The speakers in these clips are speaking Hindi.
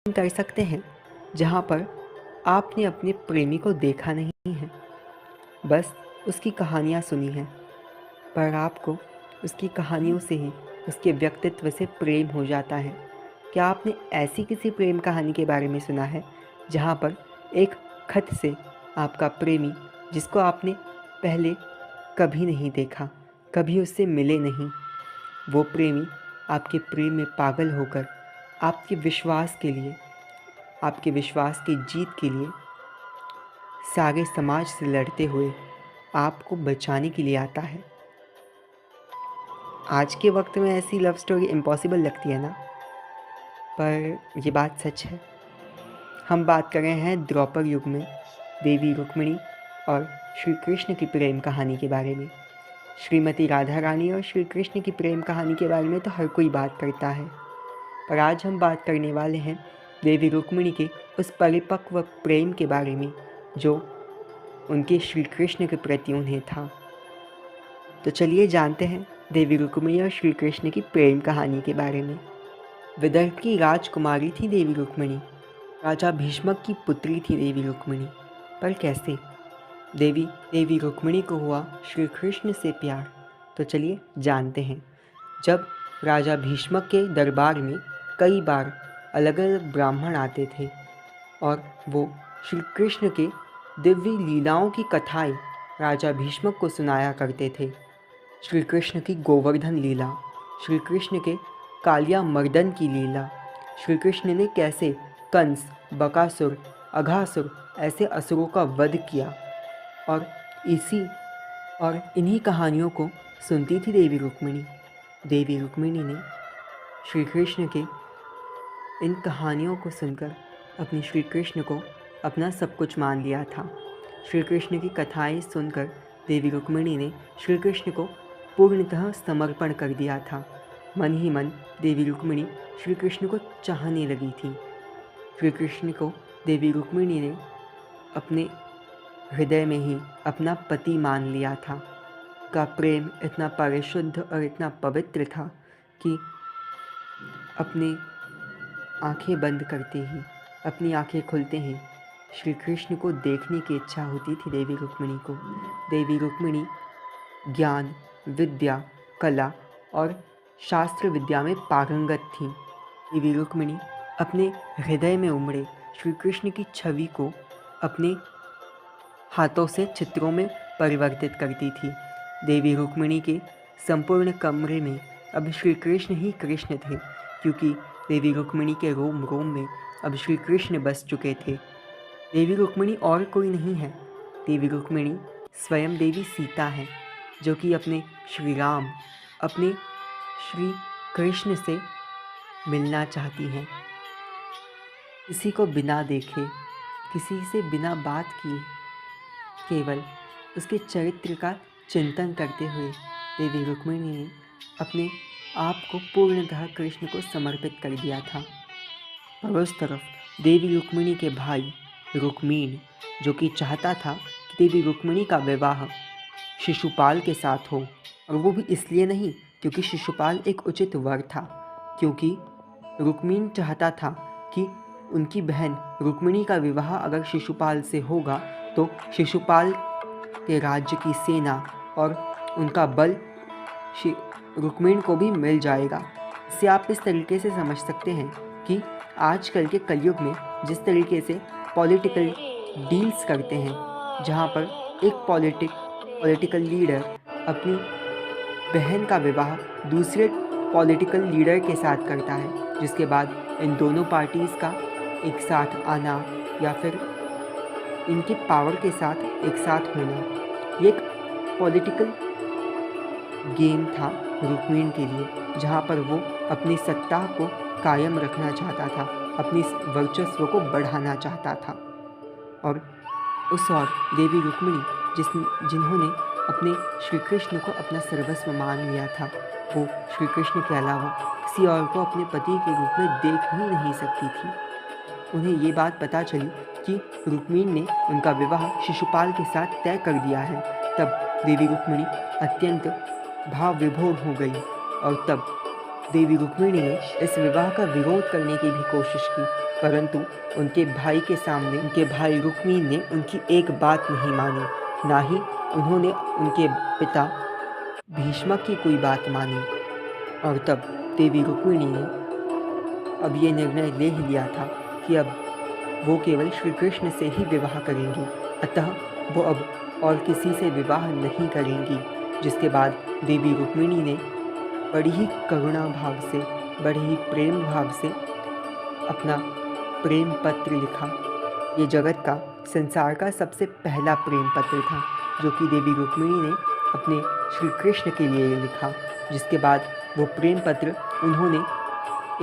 कर सकते हैं जहाँ पर आपने अपने प्रेमी को देखा नहीं है, बस उसकी कहानियाँ सुनी हैं, पर आपको उसकी कहानियों से ही उसके व्यक्तित्व से प्रेम हो जाता है। क्या आपने ऐसी किसी प्रेम कहानी के बारे में सुना है जहाँ पर एक खत से आपका प्रेमी, जिसको आपने पहले कभी नहीं देखा, कभी उससे मिले नहीं, वो प्रेमी आपके प्रेम में पागल होकर आपके विश्वास के लिए, आपके विश्वास की जीत के लिए सारे समाज से लड़ते हुए आपको बचाने के लिए आता है। आज के वक्त में ऐसी लव स्टोरी इम्पॉसिबल लगती है ना, पर ये बात सच है। हम बात कर रहे हैं द्वापर युग में देवी रुक्मिणी और श्री कृष्ण की प्रेम कहानी के बारे में। श्रीमती राधा रानी और श्री कृष्ण की प्रेम कहानी के बारे में तो हर कोई बात करता है, पर आज हम बात करने वाले हैं देवी रुक्मिणी के उस परिपक्व प्रेम के बारे में जो उनके श्री कृष्ण के प्रति उन्हें था। तो चलिए जानते हैं देवी रुक्मिणी और श्री कृष्ण की प्रेम कहानी के बारे में। विदर्भ की राजकुमारी थी देवी रुक्मिणी। राजा भीष्मक की पुत्री थी देवी रुक्मिणी। पर कैसे? देवी रुक्मिणी को हुआ श्री कृष्ण से प्यार। तो चलिए जानते हैं। जब राजा भीष्मक के दरबार में कई बार अलग अलग ब्राह्मण आते थे और वो श्री कृष्ण के दिव्य लीलाओं की कथाएं राजा भीष्मक को सुनाया करते थे। श्री कृष्ण की गोवर्धन लीला, श्री कृष्ण के कालिया मर्दन की लीला, श्री कृष्ण ने कैसे कंस, बकासुर, अघासुर ऐसे असुरों का वध किया, और इन्हीं कहानियों को सुनती थी देवी रुक्मिणी। देवी रुक्मिणी ने श्री कृष्ण के इन कहानियों को सुनकर अपने श्री कृष्ण को अपना सब कुछ मान लिया था। श्री कृष्ण की कथाएं सुनकर देवी रुक्मिणी ने श्री कृष्ण को पूर्णतः समर्पण कर दिया था। मन ही मन देवी रुक्मिणी श्री कृष्ण को चाहने लगी थी। श्री कृष्ण को देवी रुक्मिणी ने अपने हृदय में ही अपना पति मान लिया था। का प्रेम इतना परिशुद्ध और इतना पवित्र था कि अपने आंखें बंद करते ही, अपनी आंखें खुलते ही श्री कृष्ण को देखने की इच्छा होती थी देवी रुक्मिणी को। देवी रुक्मिणी ज्ञान, विद्या, कला और शास्त्र विद्या में पारंगत थी। देवी रुक्मिणी अपने हृदय में उमड़े श्री कृष्ण की छवि को अपने हाथों से चित्रों में परिवर्तित करती थी। देवी रुक्मिणी के संपूर्ण कमरे में अब श्री कृष्ण ही कृष्ण थे, क्योंकि देवी रुक्मिणी के रोम रोम में अब श्री कृष्ण बस चुके थे। देवी रुक्मिणी और कोई नहीं है, देवी रुक्मिणी स्वयं देवी सीता है, जो कि अपने श्री राम, अपने श्री कृष्ण से मिलना चाहती हैं। किसी को बिना देखे, किसी से बिना बात किए, केवल उसके चरित्र का चिंतन करते हुए देवी रुक्मिणी ने अपने आप को पूर्णतः कृष्ण को समर्पित कर दिया था। और उस तरफ देवी रुक्मिणी के भाई रुक्मीन, जो कि चाहता था कि देवी रुक्मिणी का विवाह शिशुपाल के साथ हो, और वो भी इसलिए नहीं क्योंकि शिशुपाल एक उचित वर था, क्योंकि रुक्मीन चाहता था कि उनकी बहन रुक्मिणी का विवाह अगर शिशुपाल से होगा तो शिशुपाल के राज्य की सेना और उनका बल रुक्मीन को भी मिल जाएगा। इससे आप इस तरीके से समझ सकते हैं कि आजकल के कलयुग में जिस तरीके से पॉलिटिकल डील्स करते हैं, जहाँ पर एक पॉलिटिकल लीडर अपनी बहन का विवाह दूसरे पॉलिटिकल लीडर के साथ करता है, जिसके बाद इन दोनों पार्टीज़ का एक साथ आना या फिर इनके पावर के साथ एक साथ होना, ये एक पॉलिटिकल गेम था रुक्मीन के लिए, जहाँ पर वो अपनी सत्ता को कायम रखना चाहता था, अपनी वर्चस्व को बढ़ाना चाहता था। और उस और देवी रुक्मिणी जिन्होंने अपने श्री कृष्ण को अपना सर्वस्व मान लिया था, वो श्री कृष्ण के अलावा किसी और को अपने पति के रूप में देख ही नहीं सकती थी। उन्हें ये बात पता चली कि रुक्मीन ने उनका विवाह शिशुपाल के साथ तय कर दिया है, तब देवी रुक्मिणी अत्यंत भाव विभोर हो गई, और तब देवी रुक्मिणी ने इस विवाह का विरोध करने की भी कोशिश की, परंतु उनके भाई के सामने उनके भाई रुक्मी ने उनकी एक बात नहीं मानी, ना ही उन्होंने उनके पिता भीष्मक की कोई बात मानी। और तब देवी रुक्मिणी ने अब ये निर्णय ले ही लिया था कि अब वो केवल श्री कृष्ण से ही विवाह करेंगी, अतः वो अब और किसी से विवाह नहीं करेंगी। जिसके बाद देवी रुक्मिणी ने बड़ी ही करुणा भाव से, बड़े ही प्रेम भाव से अपना प्रेम पत्र लिखा। ये जगत का, संसार का सबसे पहला प्रेम पत्र था, जो कि देवी रुक्मिणी ने अपने श्री कृष्ण के लिए लिखा। जिसके बाद वो प्रेम पत्र उन्होंने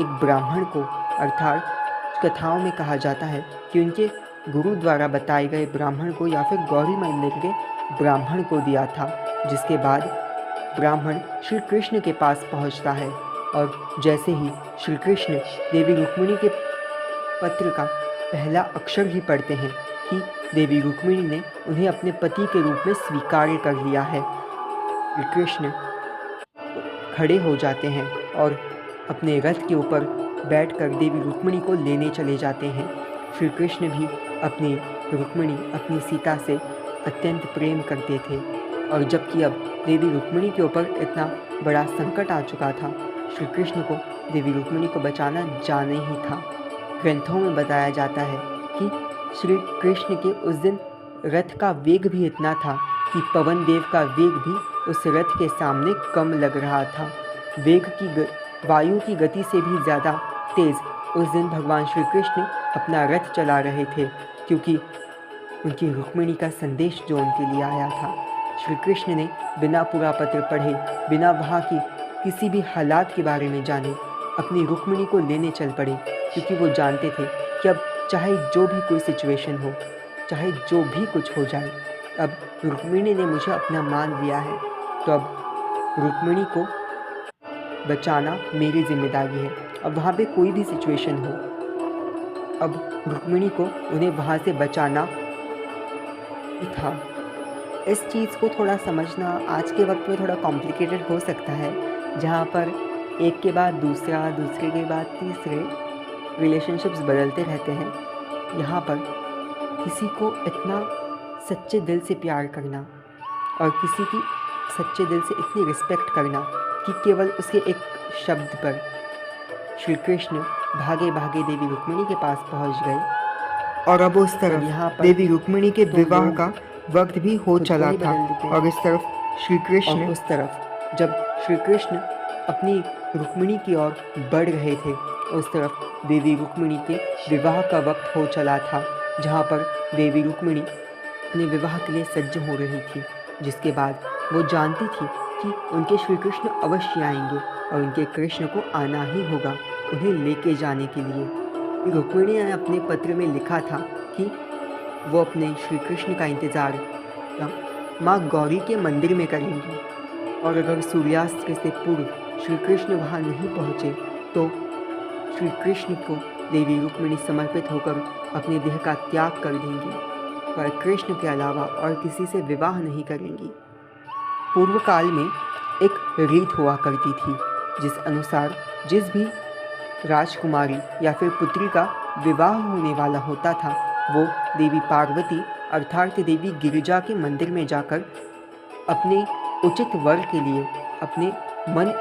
एक ब्राह्मण को, अर्थात कथाओं में कहा जाता है कि उनके गुरु द्वारा बताए गए ब्राह्मण को या फिर गौरी मंदिर के ब्राह्मण को दिया था। जिसके बाद ब्राह्मण श्री कृष्ण के पास पहुंचता है और जैसे ही श्री कृष्ण देवी रुक्मिणी के पत्र का पहला अक्षर ही पढ़ते हैं कि देवी रुक्मिणी ने उन्हें अपने पति के रूप में स्वीकार कर लिया है। श्री कृष्ण खड़े हो जाते हैं और अपने रथ के ऊपर बैठकर देवी रुक्मिणी को लेने चले जाते हैं। श्री कृष्ण भी अपनी रुक्मिणी, अपनी सीता से अत्यंत प्रेम करते थे, और जबकि अब देवी रुक्मिणी के ऊपर इतना बड़ा संकट आ चुका था, श्री कृष्ण को देवी रुक्मिणी को बचाना जाना ही था। ग्रंथों में बताया जाता है कि श्री कृष्ण के उस दिन रथ का वेग भी इतना था कि पवन देव का वेग भी उस रथ के सामने कम लग रहा था। वायु की गति से भी ज़्यादा तेज़ उस दिन भगवान श्री कृष्ण अपना रथ चला रहे थे, क्योंकि उनकी रुक्मिणी का संदेश जो उनके लिए आया था। श्री कृष्ण ने बिना पूरा पत्र पढ़े, बिना वहाँ की किसी भी हालात के बारे में जाने, अपनी रुक्मिणी को लेने चल पड़े, क्योंकि वो जानते थे कि अब चाहे जो भी कोई सिचुएशन हो, चाहे जो भी कुछ हो जाए, अब रुक्मिणी ने मुझे अपना मान लिया है, तो अब रुक्मिणी को बचाना मेरी जिम्मेदारी है। अब वहाँ पे कोई भी सिचुएशन हो, अब रुक्मिणी को उन्हें वहाँ से बचाना ही था। इस चीज़ को थोड़ा समझना आज के वक्त में थोड़ा कॉम्प्लिकेटेड हो सकता है, जहाँ पर एक के बाद दूसरा, दूसरे के बाद तीसरे रिलेशनशिप्स बदलते रहते हैं। यहाँ पर किसी को इतना सच्चे दिल से प्यार करना और किसी की सच्चे दिल से इतनी रिस्पेक्ट करना कि केवल उसके एक शब्द पर श्री कृष्ण भागे भागे देवी रुक्मिणी के पास पहुंच गए। और अब उस तरफ यहाँ पर देवी रुक्मिणी के विवाह का वक्त भी हो चला था, और इस तरफ श्री कृष्ण, उस तरफ जब श्री कृष्ण अपनी रुक्मिणी की ओर बढ़ रहे थे, उस तरफ देवी रुक्मिणी के विवाह का वक्त हो चला था, जहाँ पर देवी रुक्मिणी अपने विवाह के लिए सज्ज हो रही थी। जिसके बाद वो जानती थी कि उनके श्री कृष्ण अवश्य आएंगे और उनके कृष्ण को आना ही होगा उन्हें लेके जाने के लिए। रुक्मिणी ने अपने पत्र में लिखा था कि वो अपने श्री कृष्ण का इंतज़ार माँ गौरी के मंदिर में करेंगी, और अगर सूर्यास्त से पूर्व श्री कृष्ण वहाँ नहीं पहुँचे तो श्री कृष्ण को देवी रुक्मिणी समर्पित होकर अपने देह का त्याग कर देंगी, पर कृष्ण के अलावा और किसी से विवाह नहीं करेंगी। पूर्व काल में एक रीत हुआ करती थी, जिस अनुसार जिस भी राजकुमारी या फिर पुत्री का विवाह होने वाला होता था, वो देवी पार्वती अर्थात देवी गिरिजा के मंदिर में जाकर अपने उचित वर के लिए, अपने मन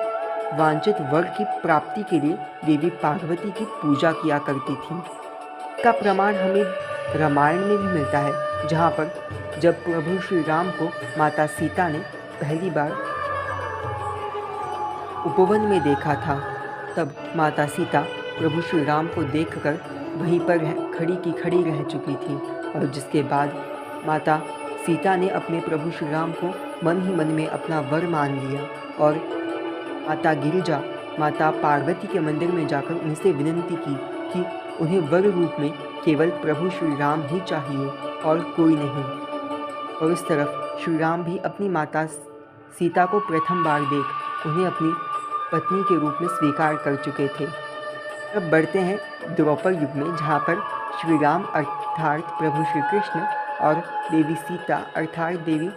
वांछित वर की प्राप्ति के लिए देवी पार्वती की पूजा किया करती थी। का प्रमाण हमें रामायण में भी मिलता है, जहाँ पर जब प्रभु श्री राम को माता सीता ने पहली बार उपवन में देखा था, तब माता सीता प्रभु श्री राम को देखकर वहीं पर खड़ी की खड़ी रह चुकी थी, और जिसके बाद माता सीता ने अपने प्रभु श्री राम को मन ही मन में अपना वर मान लिया, और माता गिरिजा, माता पार्वती के मंदिर में जाकर उनसे विनती की कि उन्हें वर रूप में केवल प्रभु श्री राम ही चाहिए और कोई नहीं। और इस तरफ श्री राम भी अपनी माता सीता को प्रथम बार देख उन्हें अपनी पत्नी के रूप में स्वीकार कर चुके थे। अब बढ़ते हैं द्वापर युग में, जहाँ पर श्री राम अर्थात प्रभु श्री कृष्ण और देवी सीता अर्थात देवी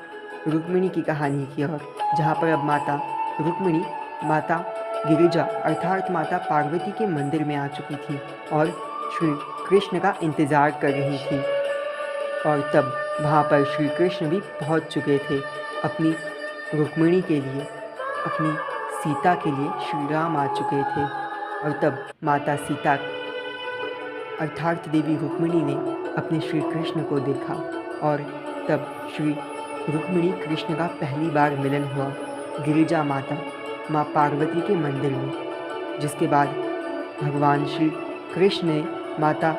रुक्मिणी की कहानी की ओर, जहाँ पर अब माता रुक्मिणी माता गिरिजा अर्थात माता पार्वती के मंदिर में आ चुकी थी और श्री कृष्ण का इंतज़ार कर रही थी। और तब वहाँ पर श्री कृष्ण भी पहुँच चुके थे अपनी रुक्मिणी के लिए, अपनी सीता के लिए श्री राम आ चुके थे। और तब माता सीता अर्थात देवी रुक्मिणी ने अपने श्री कृष्ण को देखा और तब श्री रुक्मिणी कृष्ण का पहली बार मिलन हुआ गिरिजा माता माँ पार्वती के मंदिर में, जिसके बाद भगवान श्री कृष्ण ने माता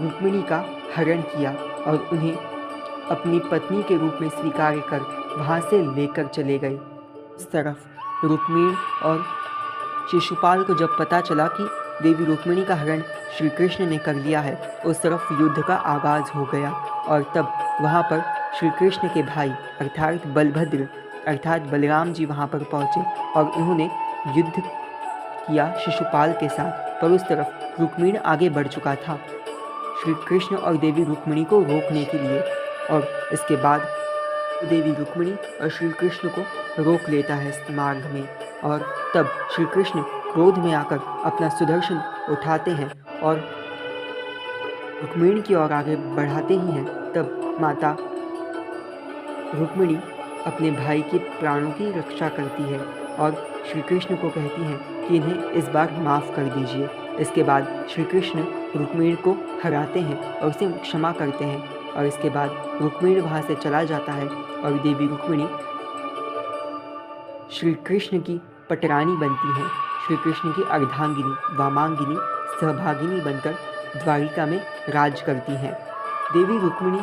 रुक्मिणी का हरण किया और उन्हें अपनी पत्नी के रूप में स्वीकार कर वहाँ से लेकर चले गए। इस तरफ रुक्मिणी और शिशुपाल को जब पता चला कि देवी रुक्मिणी का हरण श्री कृष्ण ने कर लिया है, उस तरफ युद्ध का आगाज़ हो गया। और तब वहाँ पर श्री कृष्ण के भाई अर्थात बलभद्र अर्थात बलराम जी वहाँ पर पहुँचे और उन्होंने युद्ध किया शिशुपाल के साथ। पर उस तरफ रुक्मिणी आगे बढ़ चुका था श्री कृष्ण और देवी रुक्मिणी को रोकने के लिए। और इसके बाद देवी रुक्मिणी और श्री कृष्ण को रोक लेता है इस मार्ग में। और तब श्री कृष्ण क्रोध में आकर अपना सुदर्शन उठाते हैं और रुक्मिणी की ओर आगे बढ़ाते ही हैं। तब माता रुक्मिणी अपने भाई के प्राणों की रक्षा करती है और श्री कृष्ण को कहती हैं कि इन्हें इस बार माफ़ कर दीजिए। इसके बाद श्री कृष्ण रुक्मिणी को हराते हैं और उसे क्षमा करते हैं। और इसके बाद रुक्मिणी वहाँ से चला जाता है और देवी रुक्मिणी श्री कृष्ण की पटरानी बनती हैं, श्री कृष्ण की अर्धांगिनी, वामांगिनी, सहभागिनी बनकर द्वारिका में राज करती हैं। देवी रुक्मिणी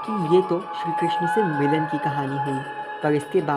की ये तो श्री कृष्ण से मिलन की कहानी हुई, पर इसके बाद